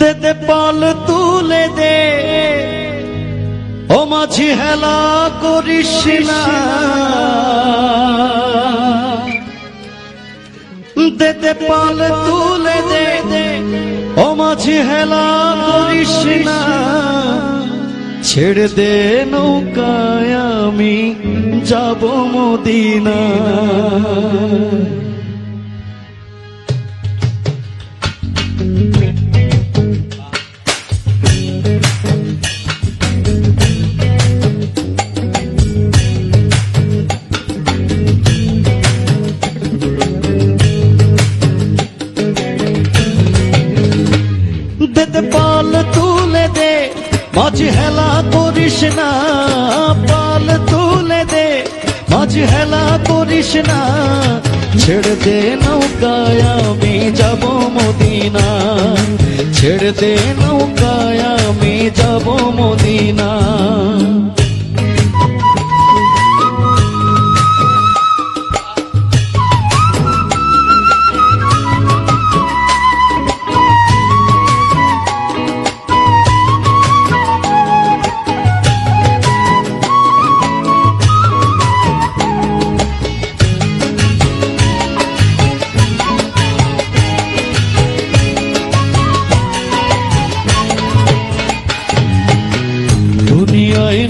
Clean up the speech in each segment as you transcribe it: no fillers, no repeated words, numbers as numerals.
দে পাল তুলে দে ও মাঝি হেলা করিস না, দে পাল তুলে দে ও মাঝি হেলা করিস না, ছেড়ে দে নৌকায় আমি যাব মদিনা। পাল তুলে দে মাঝি হেলা করিস না, পাল তুলে দে মাঝি হেলা করিস না, ছেড়ে দে নৌকায় আমি যাব মদিনা, ছেড়ে দে নৌকায় আমি যাব মদিনা।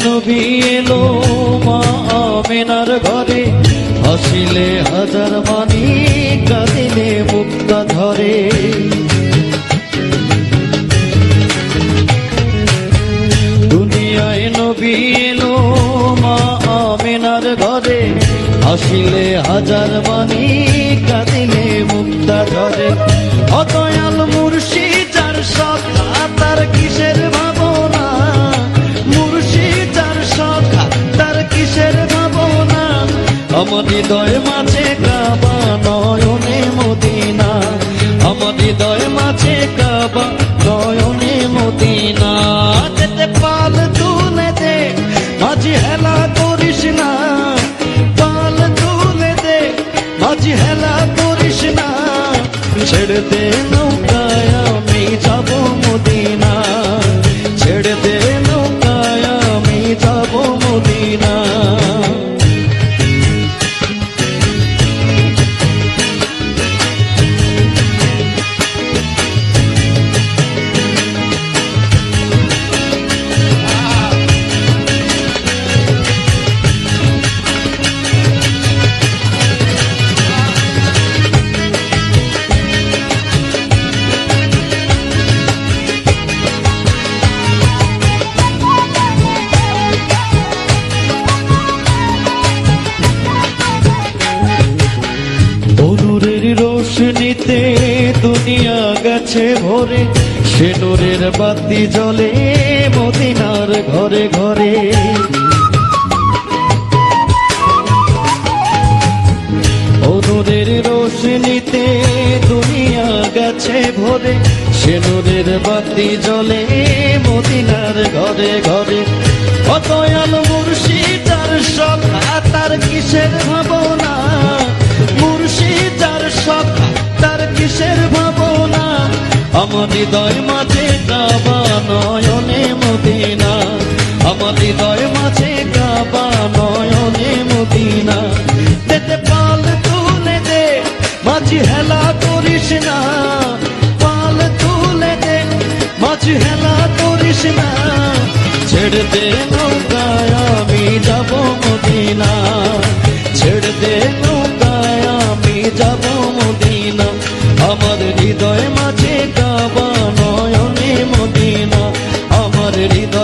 নবী এলো মা আমেনার ঘরে, হাসিলে হাজার মানি কাঁদিলে মুক্তা ধরে। দুনিয়ায় নবী এলো মা আমেনার ঘরে, হাসিলে হাজার মানি কাঁদিলে মুক্তা ধরে। অদয়াল মুর্শিদ যার সখা তার কিসের ভাবনা, কিসের ভাবনা, আমার হৃদয় মাঝে কাবা নয়নে মদিনা, আমার হৃদয় মাঝে কাবা নয়নে মদিনা। যেতে পাল তুলে দে মাঝি হেলা করিস না, পাল তুলে দে মাঝি হেলা করিস না, ছেড়ে দে নৌকায় আমি যাব মদিনা, ছেড়ে দে নৌকায় আমি যাব মদিনা। রোশনীতে দুনিয়া গেছে ভরে, সে নূরের বাতি জ্বলে মদিনার ঘরে ঘরে। নূরের রোশনীতে দুনিয়া গেছে ভরে, সে নূরের বাতি জ্বলে মদিনার ঘরে ঘরে। অদয়াল মুর্শিদ যার সখা তার কিসের ভাবনা, মুর্শিদ যার সখা তার কিসের ভাবনা, আমার হৃদয় মাঝে কাবা নয়নে মদিনা, আমার হৃদয় মাঝে কাবা নয়নে মদিনা। দে পাল তুলে দে মাঝি হেলা করিস না, পাল তুলে দে মাঝি হেলা করিস না, ছেড়ে দে নৌকায় আমি যাব মদিনা, ছেড়ে দে নৌকায় আমি যাব মদিনা, আমার হৃদয় মাঝে কাবা নয়নে মদিনা, আমার হৃদয়